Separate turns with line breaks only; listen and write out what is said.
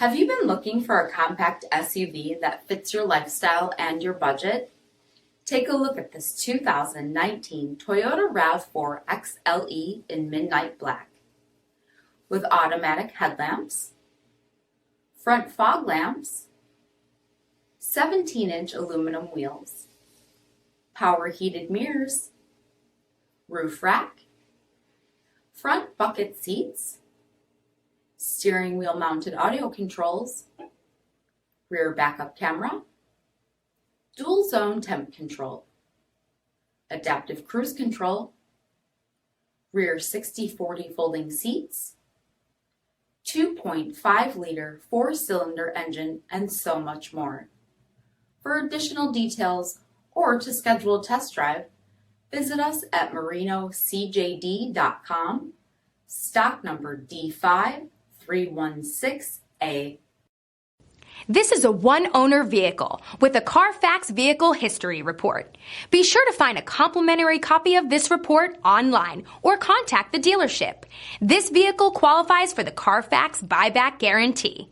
Have you been looking for a compact SUV that fits your lifestyle and your budget? Take a look at this 2019 Toyota RAV4 XLE in midnight black. With automatic headlamps, front fog lamps, 17-inch aluminum wheels, power heated mirrors, roof rack, front bucket seats, steering wheel mounted audio controls, rear backup camera, dual zone temp control, adaptive cruise control, rear 60/40 folding seats, 2.5-liter 4-cylinder engine, and so much more. For additional details or to schedule a test drive, visit us at marinocjd.com, stock number D5316A.
This is a one-owner vehicle with a CARFAX Vehicle History Report. Be sure to find a complimentary copy of this report online or contact the dealership. This vehicle qualifies for the CARFAX Buyback Guarantee.